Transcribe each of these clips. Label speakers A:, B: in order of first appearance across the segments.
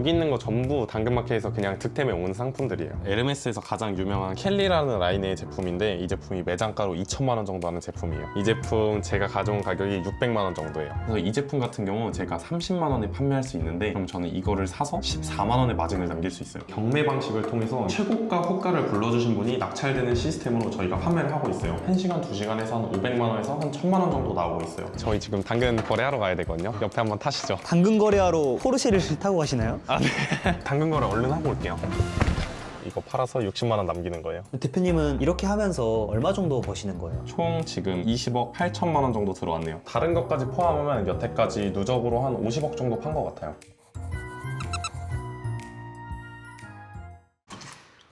A: 여기 있는 거 전부 당근마켓에서 그냥 득템에 온 상품들이에요. 에르메스에서 가장 유명한 켈리라는 라인의 제품인데 이 제품이 매장가로 2천만 원 정도 하는 제품이에요. 이 제품 제가 가져온 가격이 600만 원 정도예요. 그래서 이 제품 같은 경우 제가 30만 원에 판매할 수 있는데 그럼 저는 이거를 사서 14만 원의 마진을 남길 수 있어요. 경매 방식을 통해서 최고가 호가를 불러주신 분이 낙찰되는 시스템으로 저희가 판매를 하고 있어요. 1시간, 2시간에서 한 500만 원에서 한 1000만 원 정도 나오고 있어요. 저희 지금 당근 거래하러 가야 되거든요. 옆에 한번 타시죠.
B: 당근 거래하러 포르쉐를 타고 가시나요?
A: 아, 네. 당근 거래 얼른 하고 올게요. 이거 팔아서 60만 원 남기는 거예요.
B: 대표님은 이렇게 하면서 얼마 정도 버시는 거예요?
A: 총 지금 20억 8천만 원 정도 들어왔네요. 다른 것까지 포함하면 여태까지 누적으로 한 50억 정도 판 것 같아요.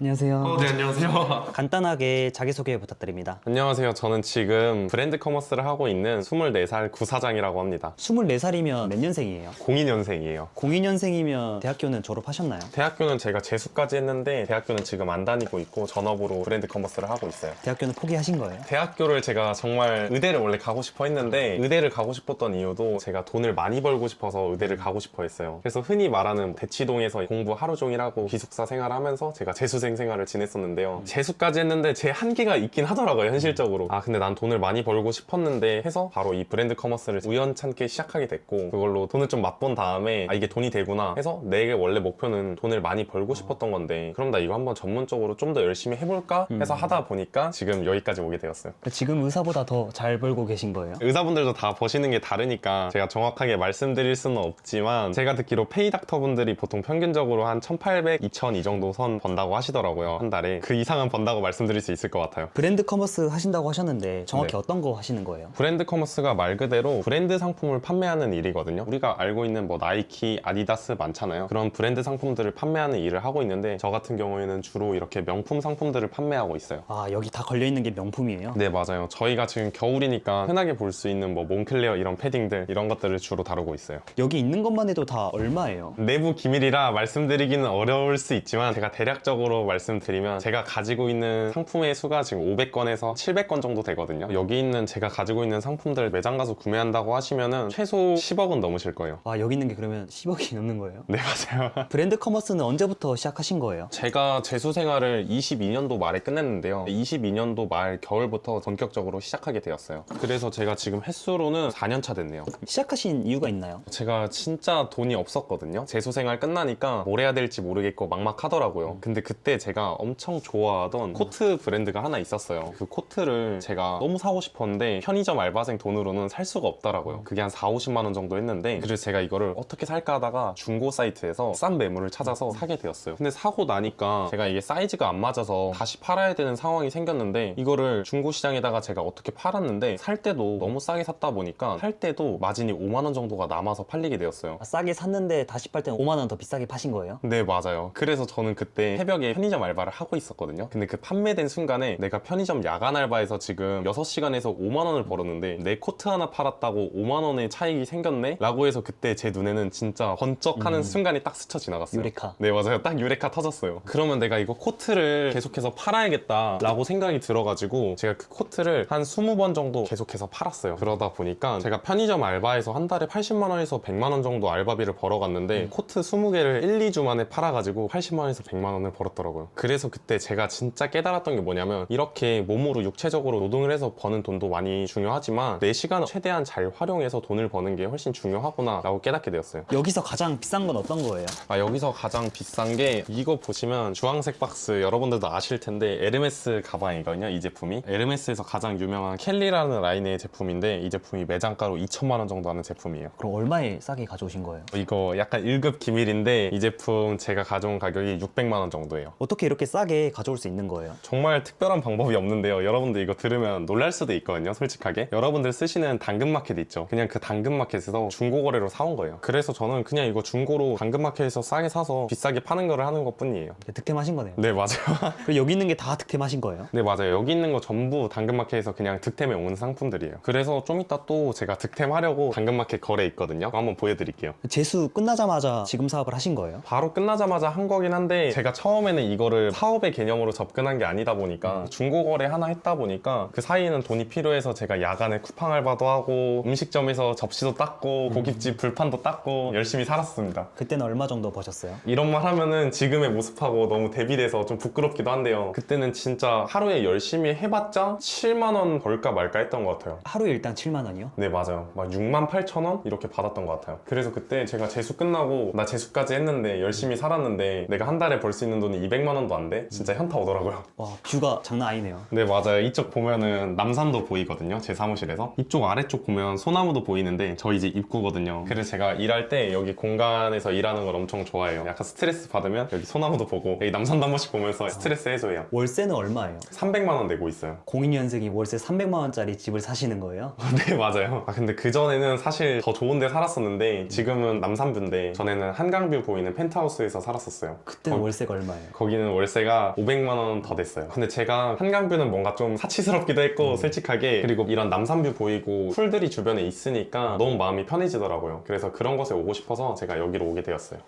B: 안녕하세요.
A: 네, 안녕하세요.
B: 간단하게 자기소개 부탁드립니다.
A: 안녕하세요. 저는 지금 브랜드 커머스를 하고 있는 24살 구사장이라고 합니다.
B: 24살이면 몇 년생이에요?
A: 02년생이에요.
B: 02년생이면 대학교는 졸업하셨나요?
A: 대학교는 제가 재수까지 했는데 대학교는 지금 안 다니고 있고 전업으로 브랜드 커머스를 하고 있어요.
B: 대학교는 포기하신 거예요?
A: 대학교를 제가 정말 의대를 원래 가고 싶어 했는데 의대를 가고 싶었던 이유도 제가 돈을 많이 벌고 싶어서 의대를 가고 싶어 했어요. 그래서 흔히 말하는 대치동에서 공부 하루 종일 하고 기숙사 생활하면서 제가 재수생 생활을 지냈었는데요. 재수까지 했는데 제 한계가 있긴 하더라고요, 현실적으로. 아, 근데 난 돈을 많이 벌고 싶었는데 해서 바로 이 브랜드 커머스를 우연찮게 시작하게 됐고 그걸로 돈을 좀 맛본 다음에 아, 이게 돈이 되구나 해서 내 원래 목표는 돈을 많이 벌고 싶었던 건데 그럼 나 이거 한번 전문적으로 좀 더 열심히 해볼까 해서 하다 보니까 지금 여기까지 오게 되었어요.
B: 지금 의사보다 더 잘 벌고 계신 거예요?
A: 의사분들도 다 버시는 게 다르니까 제가 정확하게 말씀드릴 수는 없지만 제가 듣기로 페이닥터 분들이 보통 평균적으로 한 1800, 2000 이 정도 선 번다고 하시더라고요. 한 달에. 그 이상은 번다고 말씀드릴 수 있을 것 같아요.
B: 브랜드 커머스 하신다고 하셨는데 정확히
A: 네.
B: 어떤 거 하시는 거예요?
A: 브랜드 커머스가 말 그대로 브랜드 상품을 판매하는 일이거든요. 우리가 알고 있는 뭐 나이키, 아디다스 많잖아요. 그런 브랜드 상품들을 판매하는 일을 하고 있는데 저 같은 경우에는 주로 이렇게 명품 상품들을 판매하고 있어요.
B: 아, 여기 다 걸려있는 게 명품이에요?
A: 네, 맞아요. 저희가 지금 겨울이니까 흔하게 볼 수 있는 뭐 몽클레어 이런 패딩들 이런 것들을 주로 다루고 있어요.
B: 여기 있는 것만 해도 다 얼마예요?
A: 내부 기밀이라 말씀드리기는 어려울 수 있지만 제가 대략적으로 말씀드리면 제가 가지고 있는 상품의 수가 지금 500건에서 700건 정도 되거든요. 여기 있는 제가 가지고 있는 상품들 매장 가서 구매한다고 하시면은 최소 10억은 넘으실 거예요.
B: 아, 여기 있는 게 그러면 10억이 넘는 거예요?
A: 네, 맞아요.
B: 브랜드 커머스는 언제부터 시작하신 거예요?
A: 제가 재수 생활을 22년도 말에 끝냈는데요. 22년도 말 겨울부터 본격적으로 시작하게 되었어요. 그래서 제가 지금 횟수로는 4년차 됐네요.
B: 시작하신 이유가 있나요?
A: 제가 진짜 돈이 없었거든요. 재수 생활 끝나니까 뭘 해야 될지 모르겠고 막막하더라고요. 근데 그때 제가 엄청 좋아하던 코트 브랜드가 하나 있었어요. 그 코트를 제가 너무 사고 싶었는데 편의점 알바생 돈으로는 살 수가 없더라고요. 그게 한 4, 50만 원 정도 했는데 그래서 제가 이거를 어떻게 살까 하다가 중고 사이트에서 싼 매물을 찾아서 사게 되었어요. 근데 사고 나니까 제가 이게 사이즈가 안 맞아서 다시 팔아야 되는 상황이 생겼는데 이거를 중고 시장에다가 제가 어떻게 팔았는데 살 때도 너무 싸게 샀다 보니까 살 때도 마진이 5만 원 정도가 남아서 팔리게 되었어요.
B: 아, 싸게 샀는데 다시 팔 때는 5만 원 더 비싸게 파신 거예요?
A: 네, 맞아요. 그래서 저는 그때 새벽에 편의점 알바를 하고 있었거든요. 근데 그 판매된 순간에 내가 편의점 야간 알바에서 지금 6시간에서 5만 원을 벌었는데 내 코트 하나 팔았다고 5만 원의 차익이 생겼네? 라고 해서 그때 제 눈에는 진짜 번쩍하는 순간이 딱 스쳐 지나갔어요.
B: 유레카.
A: 네, 맞아요. 딱 유레카 터졌어요. 그러면 내가 이거 코트를 계속해서 팔아야겠다 라고 생각이 들어가지고 제가 그 코트를 한 20번 정도 계속해서 팔았어요. 그러다 보니까 제가 편의점 알바에서 한 달에 80만 원에서 100만 원 정도 알바비를 벌어갔는데 코트 20개를 1, 2주 만에 팔아가지고 80만 원에서 100만 원을 벌었더라고요. 그래서 그때 제가 진짜 깨달았던 게 뭐냐면 이렇게 몸으로 육체적으로 노동을 해서 버는 돈도 많이 중요하지만 내 시간을 최대한 잘 활용해서 돈을 버는 게 훨씬 중요하구나 라고 깨닫게 되었어요.
B: 여기서 가장 비싼 건 어떤 거예요?
A: 아, 여기서 가장 비싼 게 이거 보시면 주황색 박스 여러분들도 아실 텐데 에르메스 가방이거든요. 이 제품이 에르메스에서 가장 유명한 켈리라는 라인의 제품인데 이 제품이 매장가로 2천만 원 정도 하는 제품이에요.
B: 그럼 얼마에 싸게 가져오신 거예요?
A: 이거 약간 1급 기밀인데 이 제품 제가 가져온 가격이 600만 원 정도예요.
B: 어떻게 이렇게 싸게 가져올 수 있는 거예요?
A: 정말 특별한 방법이 없는데요. 여러분들 이거 들으면 놀랄 수도 있거든요. 솔직하게 여러분들 쓰시는 당근마켓 있죠. 그냥 그 당근마켓에서 중고거래로 사온 거예요. 그래서 저는 그냥 이거 중고로 당근마켓에서 싸게 사서 비싸게 파는 거를 하는 것 뿐이에요.
B: 득템하신 거네요.
A: 네, 맞아요.
B: 그리고 여기 있는 게 다 득템하신 거예요?
A: 네, 맞아요. 여기 있는 거 전부 당근마켓에서 그냥 득템에 온 상품들이에요. 그래서 좀 이따 또 제가 득템하려고 당근마켓 거래 있거든요. 한번 보여드릴게요.
B: 재수 끝나자마자 지금 사업을 하신 거예요?
A: 바로 끝나자마자 한 거긴 한데 제가 처음에는 이거를 사업의 개념으로 접근한 게 아니다 보니까 중고거래 하나 했다 보니까 그 사이에는 돈이 필요해서 제가 야간에 쿠팡 알바도 하고 음식점에서 접시도 닦고 고깃집 불판도 닦고 열심히 살았습니다.
B: 그때는 얼마 정도 버셨어요?
A: 이런 말 하면은 지금의 모습하고 너무 대비돼서 좀 부끄럽기도 한데요. 그때는 진짜 하루에 열심히 해봤자 7만 원 벌까 말까 했던 것 같아요.
B: 하루에 일당 7만 원이요?
A: 네, 맞아요. 막 6만 8천 원 이렇게 받았던 것 같아요. 그래서 그때 제가 재수 끝나고 나 재수까지 했는데 열심히 살았는데 내가 한 달에 벌 수 있는 돈이 200만 원도 안 돼? 진짜 현타 오더라고요.
B: 와, 뷰가 장난 아니네요.
A: 네, 맞아요. 이쪽 보면은 남산도 보이거든요, 제 사무실에서. 이쪽 아래쪽 보면 소나무도 보이는데 저희 집 입구거든요. 그래서 제가 일할 때 여기 공간에서 일하는 걸 엄청 좋아해요. 약간 스트레스 받으면 여기 소나무도 보고 여기 남산도 한 번씩 보면서 스트레스 해소해요.
B: 월세는 얼마예요?
A: 300만 원 내고 있어요.
B: 02년생이 월세 300만 원짜리 집을 사시는 거예요?
A: 네, 맞아요. 근데 그전에는 사실 더 좋은 데 살았었는데 지금은 남산뷰인데 전에는 한강뷰 보이는 펜트하우스에서 살았었어요.
B: 그때는 월세가 얼마예요?
A: 거기는 월세가 500만 원 더 됐어요. 근데 제가 한강뷰는 뭔가 좀 사치스럽기도 했고 솔직하게, 그리고 이런 남산뷰 보이고 풀들이 주변에 있으니까 너무 마음이 편해지더라고요. 그래서 그런 곳에 오고 싶어서 제가 여기로 오게 되었어요.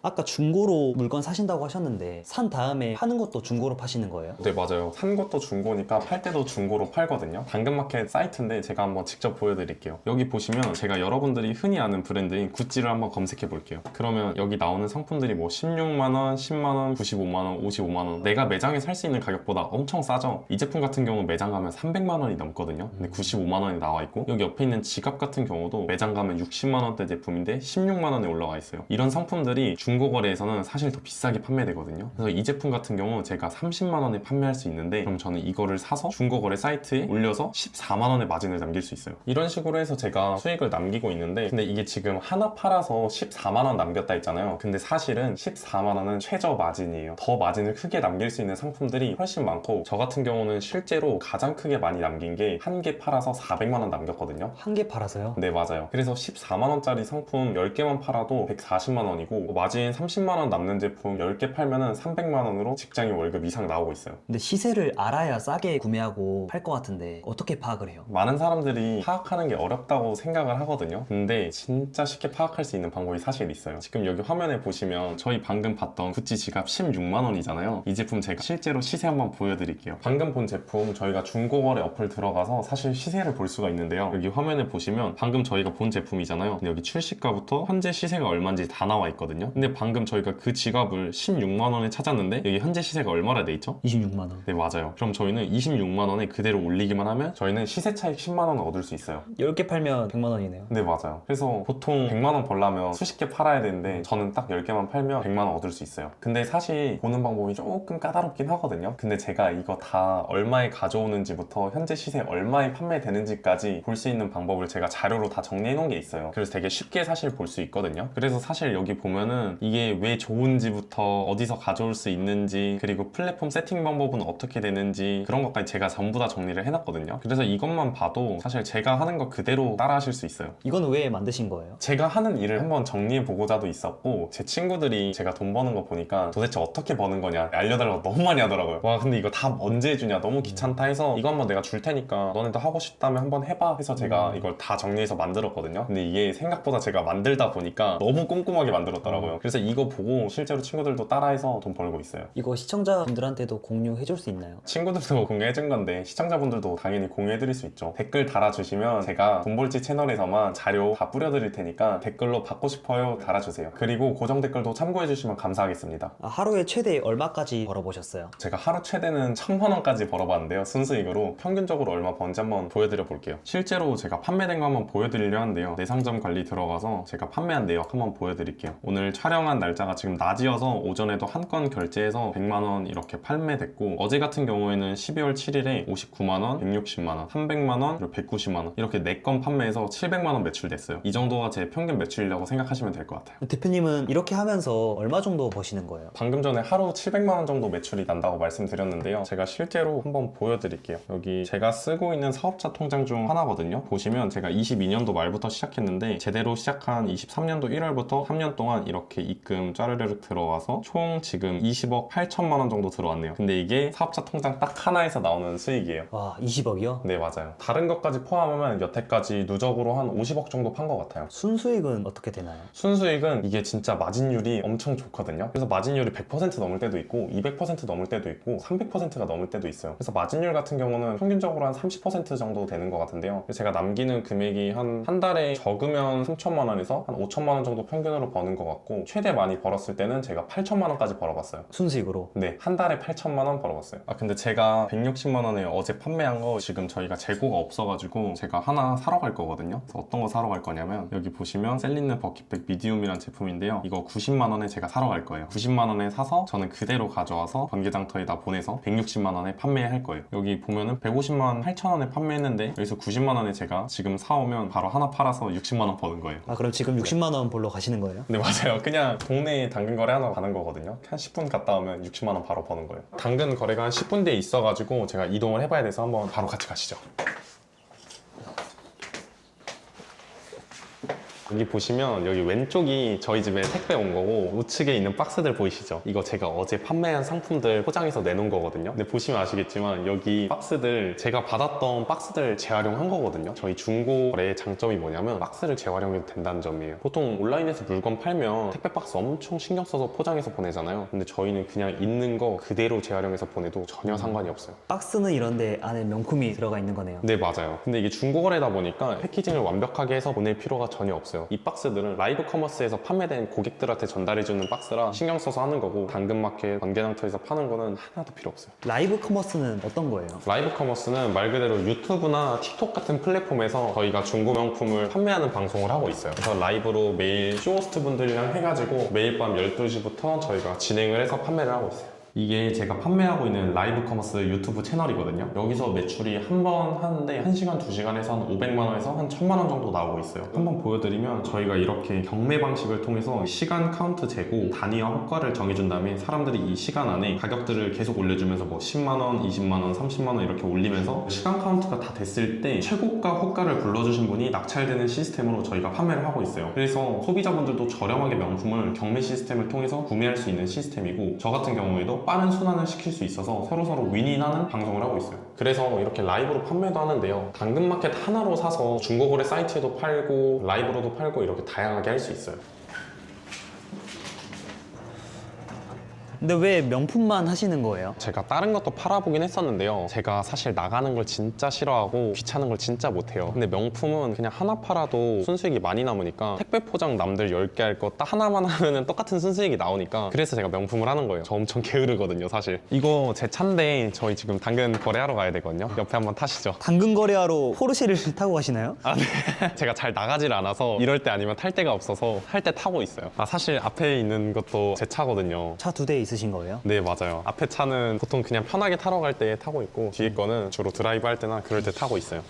B: 아까 중고로 물건 사신다고 하셨는데 산 다음에 파는 것도 중고로 파시는 거예요?
A: 네, 맞아요. 산 것도 중고니까 팔 때도 중고로 팔거든요. 당근마켓 사이트인데 제가 한번 직접 보여드릴게요. 여기 보시면 제가 여러분들이 흔히 아는 브랜드인 구찌를 한번 검색해 볼게요. 그러면 여기 나오는 상품들이 뭐 16만원, 10만원, 95만원, 55만원, 내가 매장에 살 수 있는 가격보다 엄청 싸죠. 이 제품 같은 경우 매장 가면 300만원이 넘거든요. 근데 95만원이 나와 있고, 여기 옆에 있는 지갑 같은 경우도 매장 가면 60만원대 제품인데 16만원에 올라가 있어요. 이런 상품들이 중고거래에서는 사실 더 비싸게 판매되거든요. 그래서 이 제품 같은 경우 제가 30만원에 판매할 수 있는데, 그럼 저는 이거를 사서 중고거래 사이트에 올려서 14만원의 마진을 남길 수 있어요. 이런 식으로 해서 제가 수익을 남기고 있는데, 근데 이게 지금 하나 팔아서 14만원 남겼다 했잖아요. 근데 사실은 14만원은 최저 마진이에요. 더 마진을 크게 남길 수 있는 상품들이 훨씬 많고, 저 같은 경우는 실제로 가장 크게 많이 남긴 게 한 개 팔아서 400만원 남겼거든요.
B: 한 개 팔아서요?
A: 네, 맞아요. 그래서 14만원짜리 상품 10개만 팔아도 140만원이고, 마진 30만원 남는 제품 10개 팔면은 300만원으로 직장인 월급 이상 나오고 있어요.
B: 근데 시세를 알아야 싸게 구매하고 팔 것 같은데 어떻게 파악을 해요?
A: 많은 사람들이 파악하는 게 어렵다고 생각을 하거든요. 근데 진짜 쉽게 파악할 수 있는 방법이 사실 있어요. 지금 여기 화면에 보시면 저희 방금 봤던 구찌 지갑 16만원이잖아요. 이 제품 제가 실제로 시세 한번 보여드릴게요. 방금 본 제품 저희가 중고거래 어플 들어가서 사실 시세를 볼 수가 있는데요. 여기 화면에 보시면 방금 저희가 본 제품이잖아요. 근데 여기 출시가부터 현재 시세가 얼마인지 다 나와 있거든요. 근데 방금 저희가 그 지갑을 16만원에 찾았는데 여기 현재 시세가 얼마나 돼 있죠?
B: 26만 원.
A: 네, 맞아요. 그럼 저희는 26만원에 그대로 올리기만 하면 저희는 시세 차익 10만원을 얻을 수 있어요.
B: 10개 팔면 100만 원이네요.
A: 네, 맞아요. 그래서 보통 100만원 벌려면 수십 개 팔아야 되는데 저는 딱 10개만 팔면 100만원 얻을 수 있어요. 근데 사실 보는 방법이 조금 까다롭긴 하거든요. 근데 제가 이거 다 얼마에 가져오는지부터 현재 시세 얼마에 판매되는지까지 볼 수 있는 방법을 제가 자료로 다 정리해 놓은 게 있어요. 그래서 되게 쉽게 사실 볼 수 있거든요. 그래서 사실 여기 보면은 이게 왜 좋은지부터 어디서 가져올 수 있는지, 그리고 플랫폼 세팅 방법은 어떻게 되는지, 그런 것까지 제가 전부 다 정리를 해놨거든요. 그래서 이것만 봐도 사실 제가 하는 거 그대로 따라 하실 수 있어요.
B: 이건 왜 만드신 거예요?
A: 제가 하는 일을 한번 정리해 보고자도 있었고, 제 친구들이 제가 돈 버는 거 보니까 도대체 어떻게 버는 거냐 알려달라고 너무 많이 하더라고요. 와, 근데 이거 다 언제 해주냐, 너무 귀찮다 해서 이거 한번 내가 줄 테니까 너네도 하고 싶다면 한번 해봐 해서 제가 이걸 다 정리해서 만들었거든요. 근데 이게 생각보다 제가 만들다 보니까 너무 꼼꼼하게 만들었더라고요. 그래서 이거 보고 실제로 친구들도 따라해서 돈 벌고 있어요.
B: 이거 시청자분들한테도 공유해 줄 수 있나요?
A: 친구들도 공유해준 건데 시청자분들도 당연히 공유해드릴 수 있죠. 댓글 달아주시면 제가 돈벌지 채널에서만 자료 다 뿌려드릴 테니까 댓글로 받고 싶어요 달아주세요. 그리고 고정 댓글도 참고해주시면 감사하겠습니다.
B: 하루에 최대 얼마까지 벌어보셨어요?
A: 제가 하루 최대는 1000만원까지 벌어봤는데요. 순수익으로. 평균적으로 얼마 버는지 한번 보여드려 볼게요. 실제로 제가 판매된 거 한번 보여드리려 하는데요. 내상점 관리 들어가서 제가 판매한 내역 한번 보여드릴게요. 오늘 촬영한 날짜가 지금 낮이어서 오전에도 한 건 결제해서 100만원 이렇게 판매됐고, 어제 같은 경우에는 12월 7일에 59만원, 160만원, 300만원, 그리고 190만원 이렇게 4건 판매해서 700만원 매출됐어요. 이 정도가 제 평균 매출이라고 생각하시면 될 것 같아요.
B: 대표님은 이렇게 하면서 얼마 정도 버시는 거예요?
A: 방금 전에 하루 700만원 정도 매출이 난다고 말씀드렸는데요. 제가 실제로 한번 보여드릴게요. 여기 제가 쓰고 있는 사업자 통장 중 하나거든요. 보시면 제가 22년도 말부터 시작했는데 제대로 시작한 23년도 1월부터 3년 동안 이렇게 입금 짜르르륵 들어와서 총 지금 20억 8천만 원 정도 들어왔네요. 근데 이게 사업자 통장 딱 하나에서 나오는 수익이에요.
B: 와, 20억이요?
A: 네, 맞아요. 다른 것까지 포함하면 여태까지 누적으로 한 50억 정도 판 것 같아요.
B: 순수익은 어떻게 되나요?
A: 순수익은 이게 진짜 마진율이 엄청 좋거든요. 그래서 마진율이 100% 넘을 때도 있고 200% 넘을 때도 있고 300%가 넘을 때도 있어요. 그래서 마진율 같은 경우는 평균적으로 한 30% 정도 되는 것 같은데요. 제가 남기는 금액이 한 달에 적으면 3천만 원에서 한 5천만 원 정도 평균으로 버는 것 같고 최대 많이 벌었을 때는 제가 8천만 원까지 벌어봤어요.
B: 순수익으로?
A: 네, 한 달에 8천만 원 벌어봤어요. 근데 제가 160만 원에 어제 판매한 거 지금 저희가 재고가 없어가지고 제가 하나 사러 갈 거거든요. 그래서 어떤 거 사러 갈 거냐면 여기 보시면 셀린느 버킷백 미디움이란 제품인데요. 이거 90만 원에 제가 사러 갈 거예요. 90만 원에 사서 저는 그대로 가져와서 번개장터에다 보내서 160만 원에 판매할 거예요. 여기 보면은 150만 8천 원에 판매했는데 여기서 90만 원에 제가 지금 사오면 바로 하나 팔아서 60만 원 버는 거예요.
B: 그럼 지금 60만 원 벌러 가시는 거예요?
A: 네, 맞아요. 그냥 동네 당근 거래 하나 가는 거거든요. 한 10분 갔다 오면 60만 원 바로 버는 거예요. 당근 거래가 한 10분 뒤에 있어가지고 제가 이동을 해봐야 돼서 한번 바로 같이 가시죠. 여기 보시면 여기 왼쪽이 저희 집에 택배 온 거고 우측에 있는 박스들 보이시죠? 이거 제가 어제 판매한 상품들 포장해서 내놓은 거거든요. 근데 보시면 아시겠지만 여기 박스들 제가 받았던 박스들 재활용한 거거든요. 저희 중고 거래의 장점이 뭐냐면 박스를 재활용해도 된다는 점이에요. 보통 온라인에서 물건 팔면 택배 박스 엄청 신경 써서 포장해서 보내잖아요. 근데 저희는 그냥 있는 거 그대로 재활용해서 보내도 전혀 상관이 없어요.
B: 박스는 이런데 안에 명품이 들어가 있는 거네요.
A: 네, 맞아요. 근데 이게 중고 거래다 보니까 패키징을 완벽하게 해서 보낼 필요가 전혀 없어요. 이 박스들은 라이브 커머스에서 판매된 고객들한테 전달해주는 박스라 신경 써서 하는 거고 당근마켓, 번개장터에서 파는 거는 하나도 필요 없어요.
B: 라이브 커머스는 어떤 거예요?
A: 라이브 커머스는 말 그대로 유튜브나 틱톡 같은 플랫폼에서 저희가 중고 명품을 판매하는 방송을 하고 있어요. 그래서 라이브로 매일 쇼호스트 분들이랑 해가지고 매일 밤 12시부터 저희가 진행을 해서 판매를 하고 있어요. 이게 제가 판매하고 있는 라이브 커머스 유튜브 채널이거든요. 여기서 매출이 한 번 하는데 1시간, 2시간 에서 한 500만 원에서 한 1000만 원 정도 나오고 있어요. 한번 보여드리면 저희가 이렇게 경매 방식을 통해서 시간 카운트 재고 단위와 호가를 정해준 다음에 사람들이 이 시간 안에 가격들을 계속 올려주면서 뭐 10만 원, 20만 원, 30만 원 이렇게 올리면서 시간 카운트가 다 됐을 때 최고가 호가를 불러주신 분이 낙찰되는 시스템으로 저희가 판매를 하고 있어요. 그래서 소비자분들도 저렴하게 명품을 경매 시스템을 통해서 구매할 수 있는 시스템이고 저 같은 경우에도 빠른 순환을 시킬 수 있어서 서로서로 윈윈하는 방송을 하고 있어요. 그래서 이렇게 라이브로 판매도 하는데요. 당근마켓 하나로 사서 중고거래 사이트에도 팔고 라이브로도 팔고 이렇게 다양하게 할 수 있어요.
B: 근데 왜 명품만 하시는 거예요?
A: 제가 다른 것도 팔아보긴 했었는데요. 제가 사실 나가는 걸 진짜 싫어하고 귀찮은 걸 진짜 못해요. 근데 명품은 그냥 하나 팔아도 순수익이 많이 남으니까 택배 포장 남들 10개 할 거 딱 하나만 하면 똑같은 순수익이 나오니까 그래서 제가 명품을 하는 거예요. 저 엄청 게으르거든요, 사실. 이거 제 차인데 저희 지금 당근 거래하러 가야 되거든요. 옆에 한번 타시죠.
B: 당근 거래하러 포르쉐를 타고 가시나요?
A: 아, 네. 제가 잘 나가질 않아서 이럴 때 아니면 탈 때가 없어서 탈 때 타고 있어요. 사실 앞에 있는 것도 제 차거든요.
B: 차 2대 있으신 거예요?
A: 네, 맞아요. 앞에 차는 보통 그냥 편하게 타러 갈 때 타고 있고 뒤에 거는 주로 드라이브 할 때나 그럴 때 타고 있어요.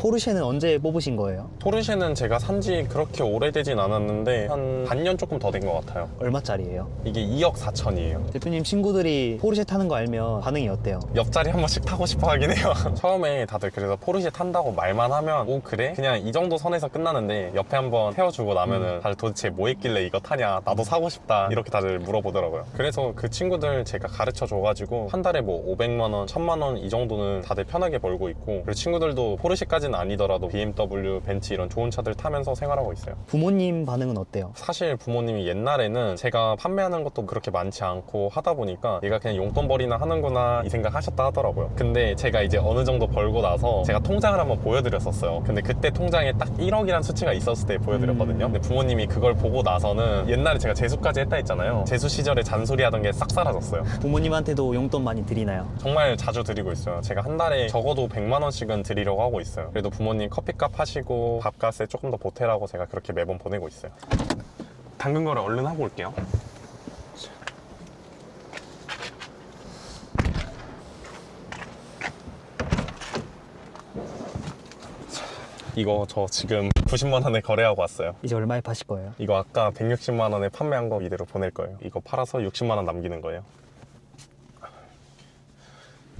B: 포르쉐는 언제 뽑으신 거예요?
A: 포르쉐는 제가 산지 그렇게 오래되진 않았는데 한 반년 조금 더 된 것 같아요.
B: 얼마짜리예요?
A: 이게 2억 4천이에요.
B: 대표님 친구들이 포르쉐 타는 거 알면 반응이 어때요?
A: 옆자리 한 번씩 타고 싶어 하긴 해요. 처음에 다들 그래서 포르쉐 탄다고 말만 하면 오 그래? 그냥 이 정도 선에서 끝나는데 옆에 한번 태워주고 나면은 다들 도대체 뭐 했길래 이거 타냐? 나도 사고 싶다. 이렇게 다들 물어보더라고요. 그래서 그 친구들 제가 가르쳐 줘가지고 한 달에 뭐 500만 원, 1000만 원 이 정도는 다들 편하게 벌고 있고 그리고 친구들도 포르쉐까지는 아니더라도 BMW, 벤츠 이런 좋은 차들 타면서 생활하고 있어요.
B: 부모님 반응은 어때요?
A: 사실 부모님이 옛날에는 제가 판매하는 것도 그렇게 많지 않고 하다 보니까 얘가 그냥 용돈벌이나 하는구나 이 생각 하셨다 하더라고요. 근데 제가 이제 어느 정도 벌고 나서 제가 통장을 한번 보여드렸었어요. 근데 그때 통장에 딱 1억이란 수치가 있었을 때 보여드렸거든요. 근데 부모님이 그걸 보고 나서는 옛날에 제가 재수까지 했다 했잖아요. 재수 시절에 잔소리 하던 게 싹 사라졌어요.
B: 부모님한테도 용돈 많이 드리나요?
A: 정말 자주 드리고 있어요. 제가 한 달에 적어도 100만 원씩은 드리려고 하고 있어요. 그래도 부모님 커피값 하시고 밥값에 조금 더 보태라고 제가 그렇게 매번 보내고 있어요. 당근 거래 얼른 하고 올게요. 이거 저 지금 90만 원에 거래하고 왔어요.
B: 이제 얼마에 파실 거예요?
A: 이거 아까 160만 원에 판매한 거 이대로 보낼 거예요. 이거 팔아서 60만 원 남기는 거예요.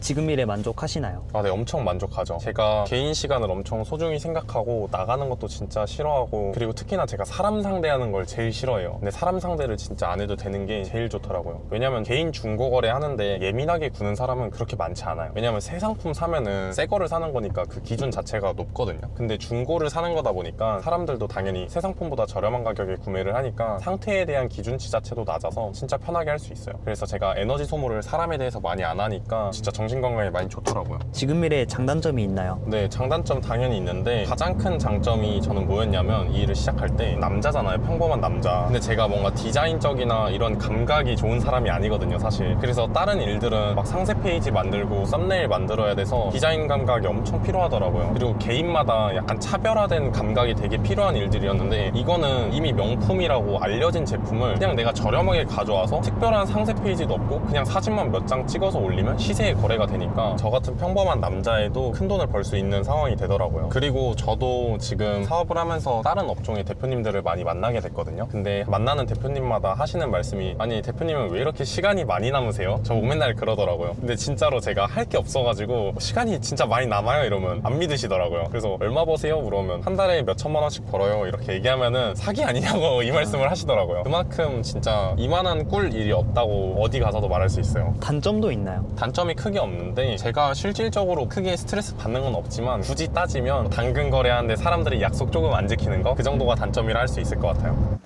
B: 지금 일에 만족하시나요?
A: 아, 네, 엄청 만족하죠. 제가 개인 시간을 엄청 소중히 생각하고 나가는 것도 진짜 싫어하고, 그리고 특히나 제가 사람 상대하는 걸 제일 싫어해요. 근데 사람 상대를 진짜 안 해도 되는 게 제일 좋더라고요. 왜냐면 개인 중고 거래 하는데 예민하게 구는 사람은 그렇게 많지 않아요. 왜냐면 새 상품 사면은 새 거를 사는 거니까 그 기준 자체가 높거든요. 근데 중고를 사는 거다 보니까 사람들도 당연히 새 상품보다 저렴한 가격에 구매를 하니까 상태에 대한 기준치 자체도 낮아서 진짜 편하게 할 수 있어요. 그래서 제가 에너지 소모를 사람에 대해서 많이 안 하니까 진짜 정신건강에 많이 좋더라고요.
B: 지금 일에 장단점이 있나요?
A: 네, 장단점 당연히 있는데 가장 큰 장점이 저는 뭐였냐면, 이 일을 시작할 때 남자잖아요. 평범한 남자. 근데 제가 뭔가 디자인적이나 이런 감각이 좋은 사람이 아니거든요, 사실. 그래서 다른 일들은 막 상세 페이지 만들고 썸네일 만들어야 돼서 디자인 감각이 엄청 필요하더라고요. 그리고 개인마다 약간 차별화된 감각이 되게 필요한 일들이었는데, 이거는 이미 명품이라고 알려진 제품을 그냥 내가 저렴하게 가져와서 특별한 상세 페이지도 없고 그냥 사진만 몇 장 찍어서 올리면 시세에 거래가 되니까 저 같은 평범한 남자애도 큰 돈을 벌 수 있는 상황이 되더라고요. 그리고 저도 지금 사업을 하면서 다른 업종의 대표님들을 많이 만나게 됐거든요. 근데 만나는 대표님마다 하시는 말씀이, 아니 대표님은 왜 이렇게 시간이 많이 남으세요? 저보고 맨날 그러더라고요. 근데 진짜로 제가 할 게 없어가지고 시간이 진짜 많이 남아요 이러면 안 믿으시더라고요. 그래서 얼마 버세요? 물어보면 한 달에 몇 천만 원씩 벌어요 이렇게 얘기하면은 사기 아니냐고 이 말씀을 하시더라고요. 그만큼 진짜 이만한 꿀 일이 없다고 어디 가서도 말할 수 있어요.
B: 단점도 있나요?
A: 단점이 크게 없는데, 제가 실질적으로 크게 스트레스 받는 건 없지만 굳이 따지면 당근 거래하는데 사람들이 약속 조금 안 지키는 거, 그 정도가 단점이라 할 수 있을 것 같아요.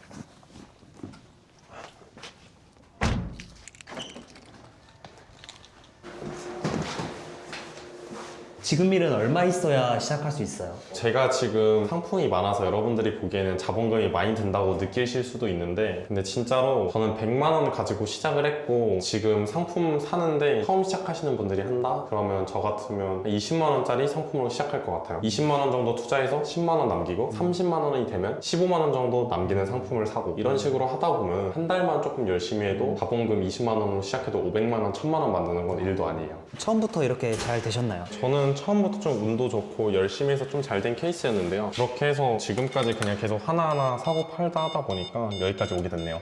B: 지금 일은 얼마 있어야 시작할 수 있어요?
A: 제가 지금 상품이 많아서 여러분들이 보기에는 자본금이 많이 든다고 느끼실 수도 있는데, 근데 진짜로 저는 100만 원 가지고 시작을 했고, 지금 상품 사는데 처음 시작하시는 분들이 한다? 그러면 저 같으면 20만 원짜리 상품으로 시작할 것 같아요. 20만 원 정도 투자해서 10만 원 남기고 30만 원이 되면 15만 원 정도 남기는 상품을 사고, 이런 식으로 하다 보면 한 달만 조금 열심히 해도 자본금 20만 원으로 시작해도 500만 원, 1000만 원 만드는 건 일도 아니에요.
B: 처음부터 이렇게 잘 되셨나요?
A: 저는 처음부터 좀 운도 좋고 열심히 해서 좀 잘 된 케이스였는데요. 그렇게 해서 지금까지 그냥 계속 하나하나 사고 팔다 하다 보니까 여기까지 오게 됐네요.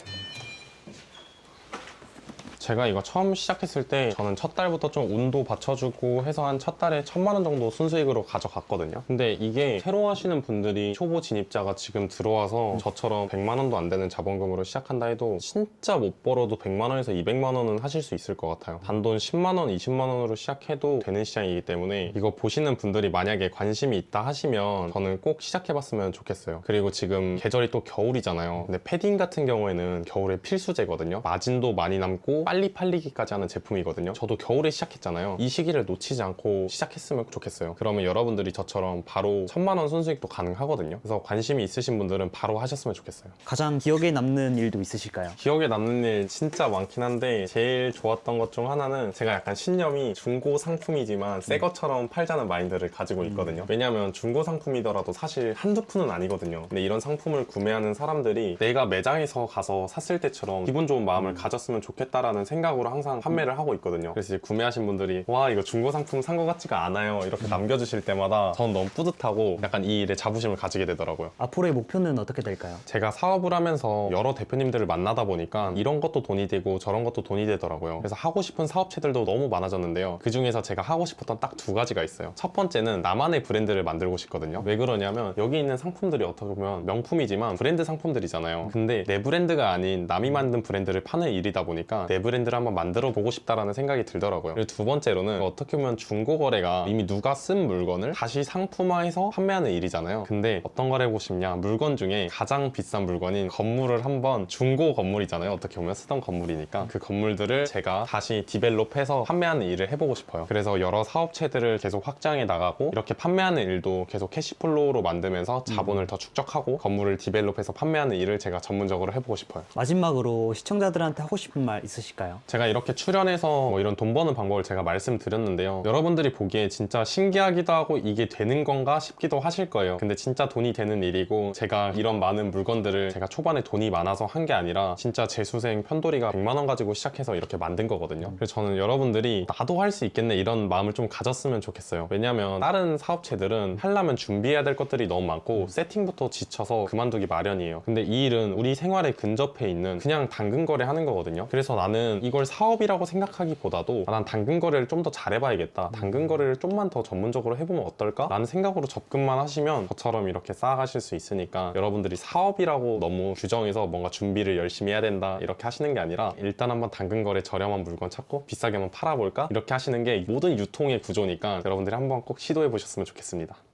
A: 제가 이거 처음 시작했을 때 저는 첫 달부터 좀 운도 받쳐주고 해서 한 첫 달에 1000만 원 정도 순수익으로 가져갔거든요. 근데 이게 새로 하시는 분들이, 초보 진입자가 지금 들어와서 저처럼 100만 원도 안 되는 자본금으로 시작한다 해도 진짜 못 벌어도 100만 원에서 200만 원은 하실 수 있을 것 같아요. 단돈 10만 원, 20만 원으로 시작해도 되는 시장이기 때문에 이거 보시는 분들이 만약에 관심이 있다 하시면 저는 꼭 시작해봤으면 좋겠어요. 그리고 지금 계절이 또 겨울이잖아요. 근데 패딩 같은 경우에는 겨울에 필수제거든요. 마진도 많이 남고 빨리 팔리기까지 하는 제품이거든요. 저도 겨울에 시작했잖아요. 이 시기를 놓치지 않고 시작했으면 좋겠어요. 그러면 여러분들이 저처럼 바로 1000만 원 순수익도 가능하거든요. 그래서 관심이 있으신 분들은 바로 하셨으면 좋겠어요.
B: 가장 기억에 남는 일도 있으실까요?
A: 기억에 남는 일 진짜 많긴 한데, 제일 좋았던 것 중 하나는 제가 약간 신념이 중고 상품이지만 새 것처럼 팔자는 마인드를 가지고 있거든요. 왜냐면 중고 상품이더라도 사실 한두 푼은 아니거든요. 근데 이런 상품을 구매하는 사람들이 내가 매장에서 가서 샀을 때처럼 기분 좋은 마음을 가졌으면 좋겠다라는 생각으로 항상 판매를 하고 있거든요. 그래서 이제 구매하신 분들이 와, 이거 중고 상품 산 것 같지가 않아요 이렇게 남겨주실 때마다 전 너무 뿌듯하고 약간 이 일에 자부심을 가지게 되더라고요.
B: 앞으로의 목표는 어떻게 될까요?
A: 제가 사업을 하면서 여러 대표님들을 만나다 보니까 이런 것도 돈이 되고 저런 것도 돈이 되더라고요. 그래서 하고 싶은 사업체들도 너무 많아졌는데요. 그 중에서 제가 하고 싶었던 딱 두 가지가 있어요. 첫 번째는 나만의 브랜드를 만들고 싶거든요. 왜 그러냐면 여기 있는 상품들이 어떻게 보면 명품이지만 브랜드 상품들이잖아요. 근데 내 브랜드가 아닌 남이 만든 브랜드를 파는 일이다 보니까 내 브랜드를 한번 만들어 보고 싶다라는 생각이 들더라고요. 그리고 두 번째로는 어떻게 보면 중고 거래가 이미 누가 쓴 물건을 다시 상품화해서 판매하는 일이잖아요. 근데 어떤 걸 해보고 싶냐, 물건 중에 가장 비싼 물건인 건물을 한번, 중고 건물이잖아요. 어떻게 보면 쓰던 건물이니까 그 건물들을 제가 다시 디벨롭해서 판매하는 일을 해보고 싶어요. 그래서 여러 사업체들을 계속 확장해 나가고 이렇게 판매하는 일도 계속 캐시플로우로 만들면서 자본을 더 축적하고 건물을 디벨롭해서 판매하는 일을 제가 전문적으로 해보고 싶어요.
B: 마지막으로 시청자들한테 하고 싶은 말 있으실까요?
A: 제가 이렇게 출연해서 뭐 이런 돈 버는 방법을 제가 말씀드렸는데요. 여러분들이 보기에 진짜 신기하기도 하고 이게 되는 건가 싶기도 하실 거예요. 근데 진짜 돈이 되는 일이고, 제가 이런 많은 물건들을 제가 초반에 돈이 많아서 한 게 아니라 진짜 재수생 편돌이가 100만 원 가지고 시작해서 이렇게 만든 거거든요. 그래서 저는 여러분들이 나도 할 수 있겠네 이런 마음을 좀 가졌으면 좋겠어요. 왜냐면 다른 사업체들은 하려면 준비해야 될 것들이 너무 많고 세팅부터 지쳐서 그만두기 마련이에요. 근데 이 일은 우리 생활에 근접해 있는 그냥 당근 거래 하는 거거든요. 그래서 나는 저는 이걸 사업이라고 생각하기보다도 난 당근 거래를 좀 더 잘해봐야겠다, 당근 거래를 좀만 더 전문적으로 해보면 어떨까? 라는 생각으로 접근만 하시면 저처럼 이렇게 쌓아가실 수 있으니까, 여러분들이 사업이라고 너무 규정해서 뭔가 준비를 열심히 해야 된다 이렇게 하시는 게 아니라 일단 한번 당근 거래 저렴한 물건 찾고 비싸게 한번 팔아볼까? 이렇게 하시는 게 모든 유통의 구조니까 여러분들이 한번 꼭 시도해 보셨으면 좋겠습니다.